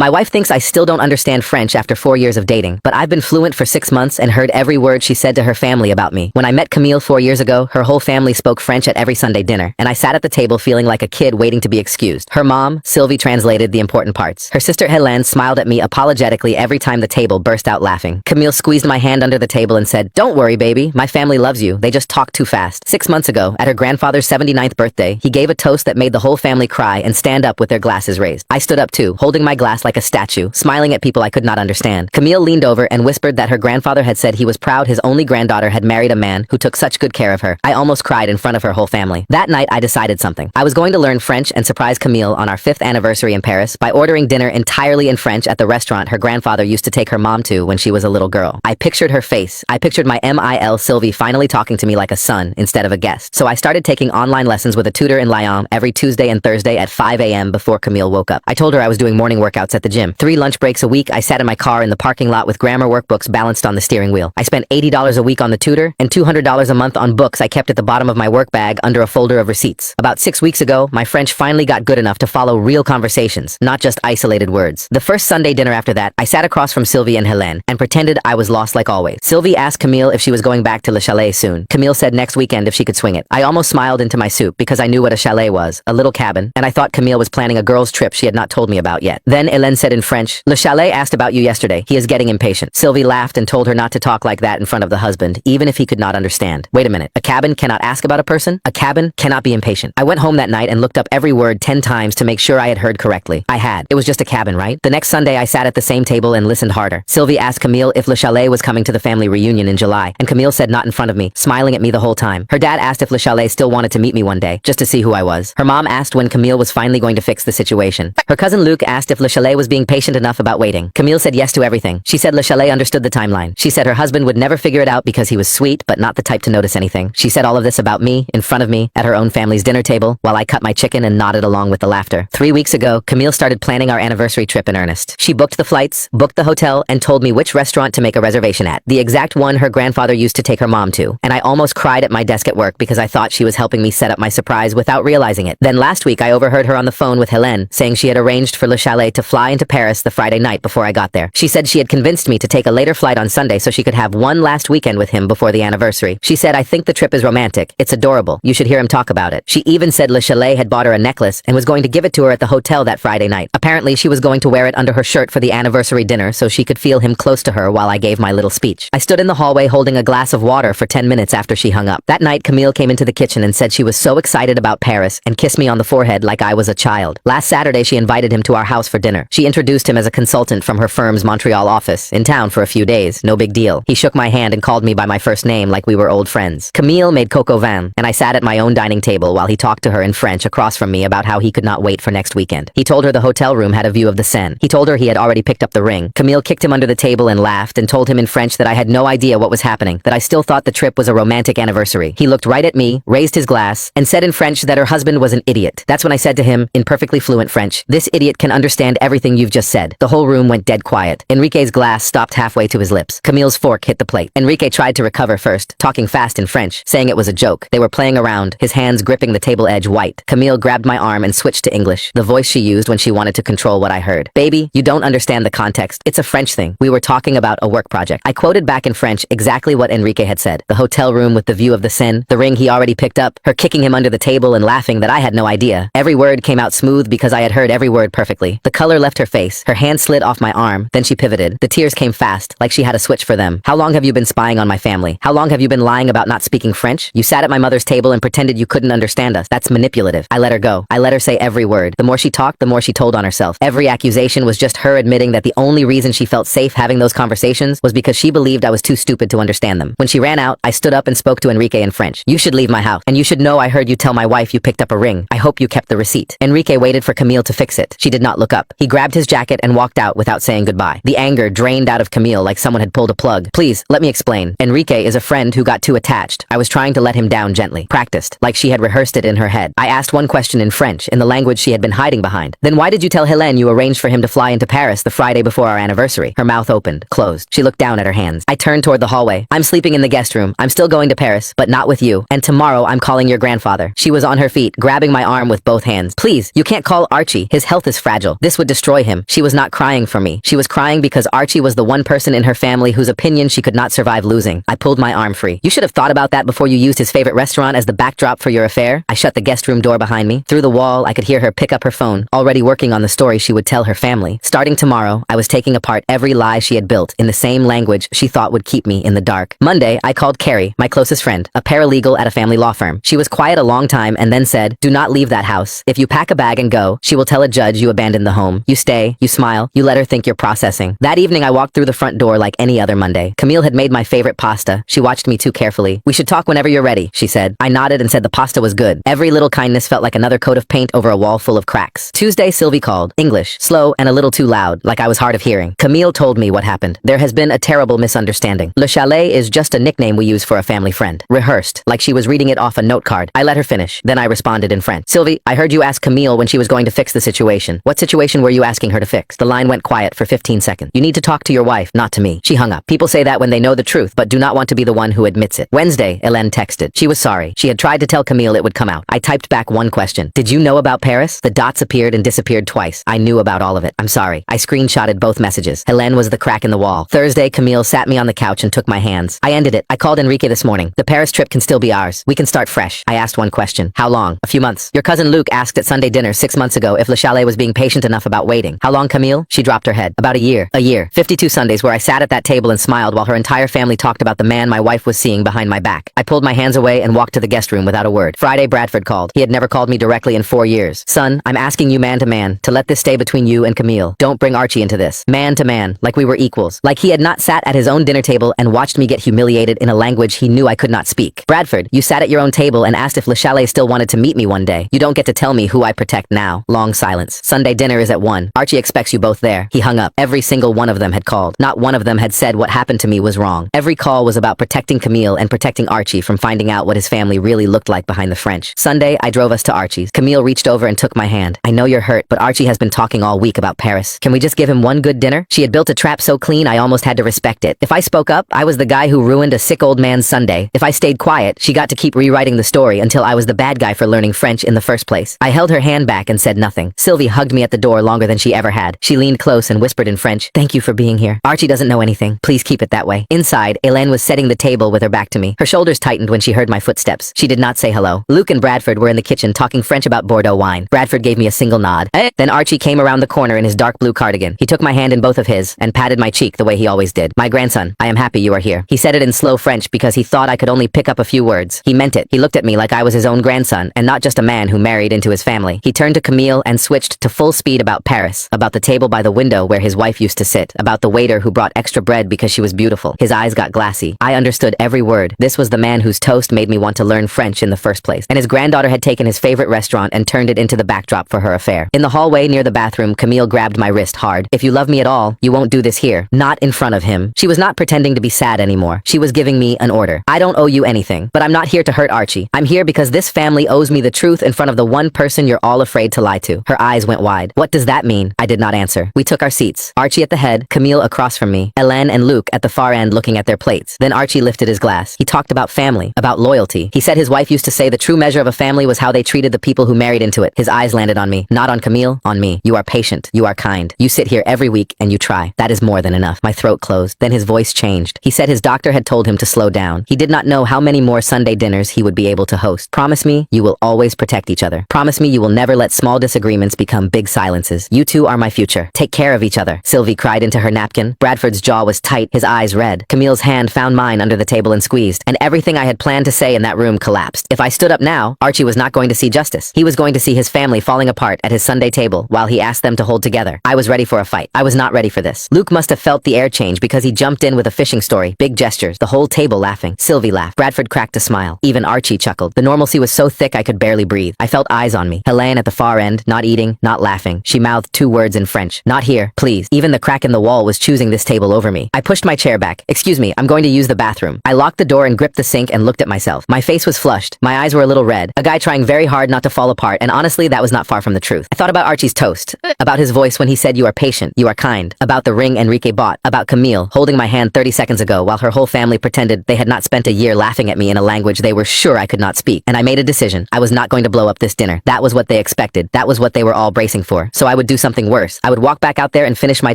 My wife thinks I still don't understand French after 4 years of dating, but I've been fluent for 6 months and heard every word she said to her family about me. When I met Camille 4 years ago, her whole family spoke French at every Sunday dinner, and I sat at the table feeling like a kid waiting to be excused. Her mom, Sylvie, translated the important parts. Her sister Helene smiled at me apologetically every time the table burst out laughing. Camille squeezed my hand under the table and said, "Don't worry, baby. My family loves you. They just talk too fast." 6 months ago, at her grandfather's 79th birthday, he gave a toast that made the whole family cry and stand up with their glasses raised. I stood up too, holding my glass like a statue, smiling at people I could not understand. Camille leaned over and whispered that her grandfather had said he was proud his only granddaughter had married a man who took such good care of her. I almost cried in front of her whole family. That night, I decided something. I was going to learn French and surprise Camille on our 5th anniversary in Paris by ordering dinner entirely in French at the restaurant her grandfather used to take her mom to when she was a little girl. I pictured her face. I pictured my MIL Sylvie finally talking to me like a son instead of a guest. So I started taking online lessons with a tutor in Lyon every Tuesday and Thursday at 5 a.m. before Camille woke up. I told her I was doing morning workouts at the gym. 3 lunch breaks a week, I sat in my car in the parking lot with grammar workbooks balanced on the steering wheel. I spent $80 a week on the tutor and $200 a month on books I kept at the bottom of my work bag under a folder of receipts. About 6 weeks ago, my French finally got good enough to follow real conversations, not just isolated words. The first Sunday dinner after that, I sat across from Sylvie and Helene and pretended I was lost like always. Sylvie asked Camille if she was going back to Le Chalet soon. Camille said next weekend if she could swing it. I almost smiled into my soup because I knew what a chalet was, a little cabin, and I thought Camille was planning a girls' trip she had not told me about yet. Then Hélène said in French, "Le Chalet asked about you yesterday. He is getting impatient." Sylvie laughed and told her not to talk like that in front of the husband, even if he could not understand. Wait a minute, a cabin cannot ask about a person? A cabin cannot be impatient. I went home that night and looked up every word 10 times to make sure I had heard correctly. I had. It was just a cabin, right? The next Sunday I sat at the same table and listened harder. Sylvie asked Camille if Le Chalet was coming to the family reunion in July, and Camille said not in front of me, smiling at me the whole time. Her dad asked if Le Chalet still wanted to meet me one day, just to see who I was. Her mom asked when Camille was finally going to fix the situation. Her cousin Luc asked if Le Chalet was being patient enough about waiting. Camille said yes to everything. She said Le Chalet understood the timeline. She said her husband would never figure it out because he was sweet, but not the type to notice anything. She said all of this about me, in front of me, at her own family's dinner table, while I cut my chicken and nodded along with the laughter. 3 weeks ago, Camille started planning our anniversary trip in earnest. She booked the flights, booked the hotel, and told me which restaurant to make a reservation at. The exact one her grandfather used to take her mom to. And I almost cried at my desk at work because I thought she was helping me set up my surprise without realizing it. Then last week I overheard her on the phone with Helene saying she had arranged for Le Chalet to fly into Paris the Friday night before I got there. She said she had convinced me to take a later flight on Sunday so she could have one last weekend with him before the anniversary. She said, "I think the trip is romantic. It's adorable. You should hear him talk about it." She even said Le Chalet had bought her a necklace and was going to give it to her at the hotel that Friday night. Apparently she was going to wear it under her shirt for the anniversary dinner so she could feel him close to her while I gave my little speech. I stood in the hallway holding a glass of water for 10 minutes after she hung up. That night Camille came into the kitchen and said she was so excited about Paris and kissed me on the forehead like I was a child. Last Saturday she invited him to our house for dinner. She introduced him as a consultant from her firm's Montreal office, in town for a few days, no big deal. He shook my hand and called me by my first name like we were old friends. Camille made coq au vin, and I sat at my own dining table while he talked to her in French across from me about how he could not wait for next weekend. He told her the hotel room had a view of the Seine. He told her he had already picked up the ring. Camille kicked him under the table and laughed and told him in French that I had no idea what was happening, that I still thought the trip was a romantic anniversary. He looked right at me, raised his glass, and said in French that her husband was an idiot. That's when I said to him, in perfectly fluent French, "This idiot can understand everything you've just said." The whole room went dead quiet. Enrique's glass stopped halfway to his lips. Camille's fork hit the plate. Enrique tried to recover first, talking fast in French, saying it was a joke. They were playing around, his hands gripping the table edge white. Camille grabbed my arm and switched to English, the voice she used when she wanted to control what I heard. "Baby, you don't understand the context. It's a French thing. We were talking about a work project." I quoted back in French exactly what Enrique had said. The hotel room with the view of the Seine, the ring he already picked up, her kicking him under the table and laughing that I had no idea. Every word came out smooth because I had heard every word perfectly. The color left her face, her hand slid off my arm, then she pivoted. The tears came fast, like she had a switch for them. "How long have you been spying on my family? How long have you been lying about not speaking French? You sat at my mother's table and pretended you couldn't understand us. That's manipulative." I let her go. I let her say every word. The more she talked, the more she told on herself. Every accusation was just her admitting that the only reason she felt safe having those conversations was because she believed I was too stupid to understand them. When she ran out, I stood up and spoke to Enrique in French. "You should leave my house. And you should know I heard you tell my wife you picked up a ring. I hope you kept the receipt." Enrique waited for Camille to fix it. She did not look up. He grabbed his jacket and walked out without saying goodbye. The anger drained out of Camille like someone had pulled a plug. "Please, let me explain. Enrique is a friend who got too attached. I was trying to let him down gently." Practiced, like she had rehearsed it in her head. I asked one question in French, in the language she had been hiding behind. "Then why did you tell Helene you arranged for him to fly into Paris the Friday before our anniversary?" Her mouth opened, closed. She looked down at her hands. I turned toward the hallway. "I'm sleeping in the guest room. I'm still going to Paris, but not with you. And tomorrow I'm calling your grandfather." She was on her feet, grabbing my arm with both hands. "Please, you can't call Archie. His health is fragile. This would destroy destroy him. She was not crying for me. She was crying because Archie was the one person in her family whose opinion she could not survive losing. I pulled my arm free. You should have thought about that before you used his favorite restaurant as the backdrop for your affair. I shut the guest room door behind me. Through the wall, I could hear her pick up her phone, already working on the story she would tell her family. Starting tomorrow, I was taking apart every lie she had built in the same language she thought would keep me in the dark. Monday, I called Carrie, my closest friend, a paralegal at a family law firm. She was quiet a long time and then said, "Do not leave that house. If you pack a bag and go, she will tell a judge you abandoned the home. You stay, you smile, you let her think you're processing." That evening, I walked through the front door like any other Monday. Camille had made my favorite pasta. She watched me too carefully. "We should talk whenever you're ready," she said. I nodded and said the pasta was good. Every little kindness felt like another coat of paint over a wall full of cracks. Tuesday, Sylvie called. English, slow and a little too loud, like I was hard of hearing. Camille told me what happened. There has been a terrible misunderstanding. Le Chalet is just a nickname we use for a family friend. Rehearsed, like she was reading it off a note card. I let her finish. Then I responded in French. "Sylvie, I heard you ask Camille when she was going to fix the situation. What situation were you asking her to fix?" The line went quiet for 15 seconds. "You need to talk to your wife, not to me." She hung up. People say that when they know the truth, but do not want to be the one who admits it. Wednesday, Hélène texted. She was sorry. She had tried to tell Camille it would come out. I typed back one question. "Did you know about Paris?" The dots appeared and disappeared twice. I knew about all of it. "I'm sorry." I screenshotted both messages. Hélène was the crack in the wall. Thursday, Camille sat me on the couch and took my hands. I ended it. I called Enrique this morning. "The Paris trip can still be ours. We can start fresh." I asked one question. "How long?" "A few months. Your cousin Luke asked at Sunday dinner 6 months ago if Le Chalet was being patient enough about waiting." "How long, Camille?" She dropped her head. "About a year." A year. 52 Sundays where I sat at that table and smiled while her entire family talked about the man my wife was seeing behind my back. I pulled my hands away and walked to the guest room without a word. Friday, Bradford called. He had never called me directly in 4 years. "Son, I'm asking you man to man to let this stay between you and Camille. Don't bring Archie into this." Man to man, like we were equals. Like he had not sat at his own dinner table and watched me get humiliated in a language he knew I could not speak. "Bradford, you sat at your own table and asked if Le Chalet still wanted to meet me one day. You don't get to tell me who I protect now." Long silence. "Sunday dinner is at 1. Archie expects you both there." He hung up. Every single one of them had called. Not one of them had said what happened to me was wrong. Every call was about protecting Camille and protecting Archie from finding out what his family really looked like behind the French. Sunday, I drove us to Archie's. Camille reached over and took my hand. "I know you're hurt, but Archie has been talking all week about Paris. Can we just give him one good dinner?" She had built a trap so clean I almost had to respect it. If I spoke up, I was the guy who ruined a sick old man's Sunday. If I stayed quiet, she got to keep rewriting the story until I was the bad guy for learning French in the first place. I held her hand back and said nothing. Sylvie hugged me at the door longer than she ever had. She leaned close and whispered in French, "Thank you for being here. Archie doesn't know anything. Please keep it that way." Inside, Hélène was setting the table with her back to me. Her shoulders tightened when she heard my footsteps. She did not say hello. Luke and Bradford were in the kitchen talking French about Bordeaux wine. Bradford gave me a single nod. Then Archie came around the corner in his dark blue cardigan. He took my hand in both of his and patted my cheek the way he always did. "My grandson, I am happy you are here." He said it in slow French because he thought I could only pick up a few words. He meant it. He looked at me like I was his own grandson and not just a man who married into his family. He turned to Camille and switched to full speed about Paris, about the table by the window where his wife used to sit, about the waiter who brought extra bread because she was beautiful. His eyes got glassy. I understood every word. This was the man whose toast made me want to learn French in the first place. And his granddaughter had taken his favorite restaurant and turned it into the backdrop for her affair. In the hallway near the bathroom, Camille grabbed my wrist hard. "If you love me at all, you won't do this here." Not in front of him. She was not pretending to be sad anymore. She was giving me an order. "I don't owe you anything, but I'm not here to hurt Archie. I'm here because this family owes me the truth in front of the one person you're all afraid to lie to." Her eyes went wide. "What does that mean?" I did not answer. We took our seats. Archie at the head, Camille across from me, Hélène and Luke at the far end looking at their plates. Then Archie lifted his glass. He talked about family, about loyalty. He said his wife used to say the true measure of a family was how they treated the people who married into it. His eyes landed on me. Not on Camille, on me. "You are patient. You are kind. You sit here every week and you try. That is more than enough." My throat closed. Then his voice changed. He said his doctor had told him to slow down. He did not know how many more Sunday dinners he would be able to host. "Promise me you will always protect each other. Promise me you will never let small disagreements become big silences. You two are my future. Take care of each other." Sylvie cried into her napkin. Bradford's jaw was tight, his eyes red. Camille's hand found mine under the table and squeezed, and everything I had planned to say in that room collapsed. If I stood up now, Archie was not going to see justice. He was going to see his family falling apart at his Sunday table while he asked them to hold together. I was ready for a fight. I was not ready for this. Luke must have felt the air change because he jumped in with a fishing story, big gestures, the whole table laughing. Sylvie laughed. Bradford cracked a smile. Even Archie chuckled. The normalcy was so thick I could barely breathe. I felt eyes on me. Hélène at the far end, not eating, not laughing. She mouthed 2 words in French. "Not here, please." Even the crack in the wall was choosing this table over me. I pushed my chair back. "Excuse me, I'm going to use the bathroom." I locked the door and gripped the sink and looked at myself. My face was flushed. My eyes were a little red. A guy trying very hard not to fall apart, and honestly, that was not far from the truth. I thought about Archie's toast, about his voice when he said you are patient, you are kind, about the ring Enrique bought, about Camille holding my hand 30 seconds ago while her whole family pretended they had not spent a year laughing at me in a language they were sure I could not speak. And I made a decision. I was not going to blow up this dinner. That was what they expected. That was what they were all bracing for. So I would do something worse. I would walk back out there and finish my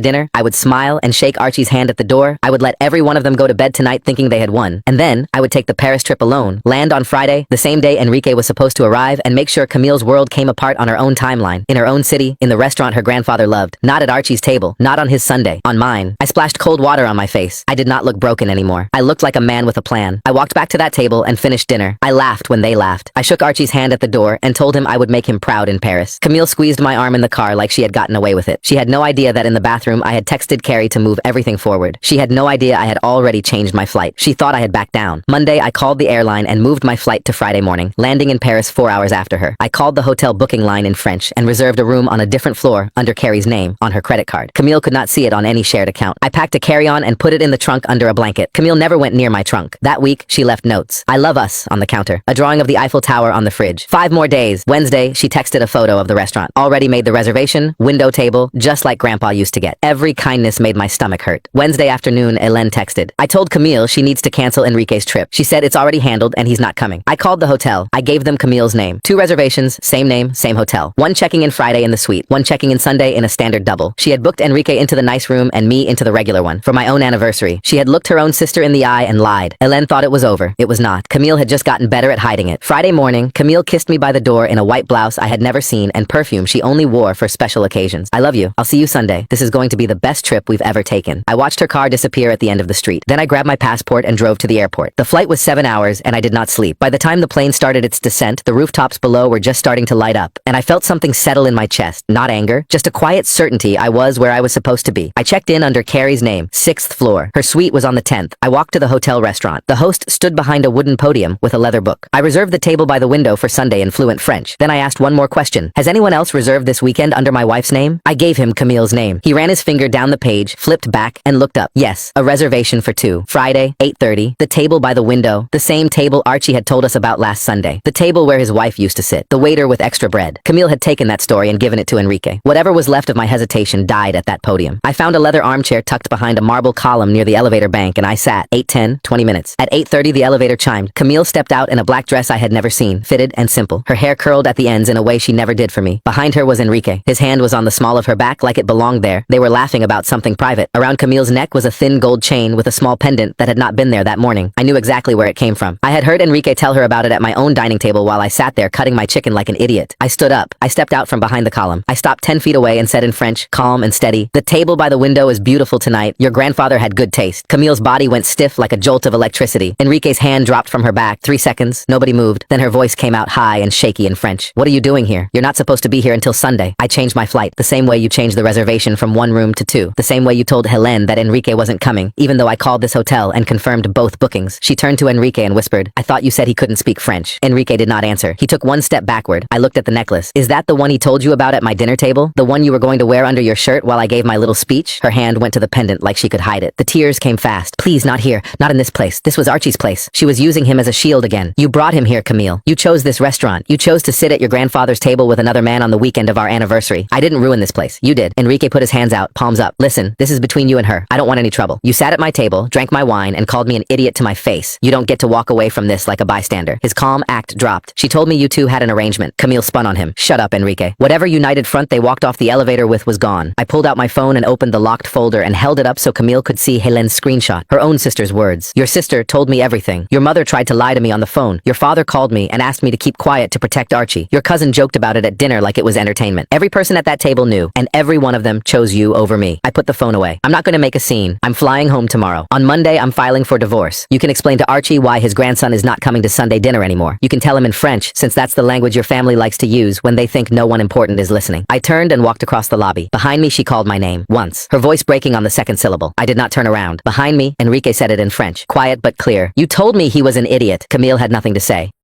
dinner. I would smile and shake Archie's hand at the door. I would let every one of them go to bed tonight thinking they had won. And then, I would take the Paris trip alone, land on Friday, the same day Enrique was supposed to arrive, and make sure Camille's world came apart on her own timeline, in her own city, in the restaurant her grandfather loved. Not at Archie's table, not on his Sunday, on mine. I splashed cold water on my face. I did not look broken anymore. I looked like a man with a plan. I walked back to that table and finished dinner. I laughed when they laughed. I shook Archie's hand at the door and told him I would make him proud in Paris. Camille squeezed my arm in the car like she had gotten away with it. She had no idea that in the bathroom I had texted Carrie to move everything forward. She had no idea I had already changed my flight. She thought I had backed down. Monday, I called the airline and moved my flight to Friday morning, landing in Paris 4 hours after her. I called the hotel booking line in French and reserved a room on a different floor under Carrie's name on her credit card. Camille could not see it on any shared account. I packed a carry-on and put it in the trunk under a blanket. Camille never went near my trunk. That week, she left notes. I love us on the counter. A drawing of the Eiffel Tower on the fridge. 5 more days. Wednesday, she texted a photo of the restaurant. Already made the reservation, window table, just like Grandpa used to get. Every kindness made my stomach hurt. Wednesday afternoon, Hélène texted. I told Camille she needs to cancel Enrique's trip. She said it's already handled and he's not coming. I called the hotel. I gave them Camille's name. 2 reservations, same name, same hotel. 1 checking in Friday in the suite. 1 checking in Sunday in a standard double. She had booked Enrique into the nice room and me into the regular one for my own anniversary. She had looked her own sister in the eye and lied. Hélène thought it was over. It was not. Camille had just gotten better at hiding it. Friday morning, Camille kissed me by the door in a white blouse I had never seen and perfume she only wore for special occasions. I love you. I'll see you Sunday. This is going to be the best trip we've ever taken. I watched her car disappear at the end of the street. Then I grabbed my passport and drove to the airport. The flight was 7 hours and I did not sleep. By the time the plane started its descent, the rooftops below were just starting to light up, and I felt something settle in my chest. Not anger, just a quiet certainty I was where I was supposed to be. I checked in under Carrie's name, 6th floor. Her suite was on the 10th. I walked to the hotel restaurant. The host stood behind a wooden podium with a leather book. I reserved the table by the window for Sunday in fluent French. Then I asked one more question. Has anyone else reserved this weekend under my wife's name? I gave him Camille's name. He ran his finger down the page, flipped back, and looked up. Yes, a reservation for 2. Friday, 8:30. The table by the window. The same table Archie had told us about last Sunday. The table where his wife used to sit. The waiter with extra bread. Camille had taken that story and given it to Enrique. Whatever was left of my hesitation died at that podium. I found a leather armchair tucked behind a marble column near the elevator bank and I sat. 8:10, 20 minutes. At 8:30 the elevator chimed. Camille stepped out in a black dress I had never seen, fitted and simple. Her hair curled at the ends in a way she never did for me. Behind her was Enrique. His hand was on the small of her back like it belonged there. They were laughing about something private. Around Camille's neck was a thin gold chain with a small pendant that had not been there that morning. I knew exactly where it came from. I had heard Enrique tell her about it at my own dining table while I sat there cutting my chicken like an idiot. I stood up. I stepped out from behind the column. I stopped 10 feet away and said in French, calm and steady, "The table by the window is beautiful tonight. Your grandfather had good taste." Camille's body went stiff like a jolt of electricity. Enrique's hand dropped from her back. 3 seconds. Nobody moved. Then her voice came out high and shaky in French. "What are you doing here? You're not supposed to be here until Sunday." I changed my flight. The same way you changed the reservation from 1 room to 2. The same way you told Hélène that Enrique wasn't coming, even though I called this hotel and confirmed both bookings. She turned to Enrique and whispered, "I thought you said he couldn't speak French." Enrique did not answer. He took 1 step backward. I looked at the necklace. "Is that the one he told you about at my dinner table? The one you were going to wear under your shirt while I gave my little speech?" Her hand went to the pendant like she could hide it. The tears came fast. "Please, not here. Not in this place. This was Archie's place." She was using him as a shield again. "You brought him here, Camille. You chose this restaurant. You chose to sit at your grandfather's table with another man on the weekend of our anniversary. I didn't ruin this place. You did." Enrique put his hands out, palms up. "Listen, this is between you and her. I don't want any trouble. You sat at my table, drank my wine, and called me an idiot to my face. You don't get to walk away from this like a bystander." His calm act dropped. "She told me you two had an arrangement." Camille spun on him. "Shut up, Enrique. Whatever united front they walked off the elevator with was gone." I pulled out my phone and opened the locked folder and held it up so Camille could see Hélène's screenshot. Her own sister's words. "Your sister told me everything. Your mother tried to lie to me on the phone. Your father called me and asked me to keep quiet to protect Archie. Your cousin joked about it at dinner like it was entertainment. Every person at that table knew, and every one of them chose you over me." I put the phone away. "I'm not going to make a scene. I'm flying home tomorrow. On Monday, I'm filing for divorce. You can explain to Archie why his grandson is not coming to Sunday dinner anymore. You can tell him in French, since that's the language your family likes to use when they think no one important is listening." I turned and walked across the lobby. Behind me, she called my name. Once. Her voice breaking on the 2nd syllable. I did not turn around. Behind me, Enrique said it in French. Quiet but clear. "You told me he was an idiot." Camille had nothing to say.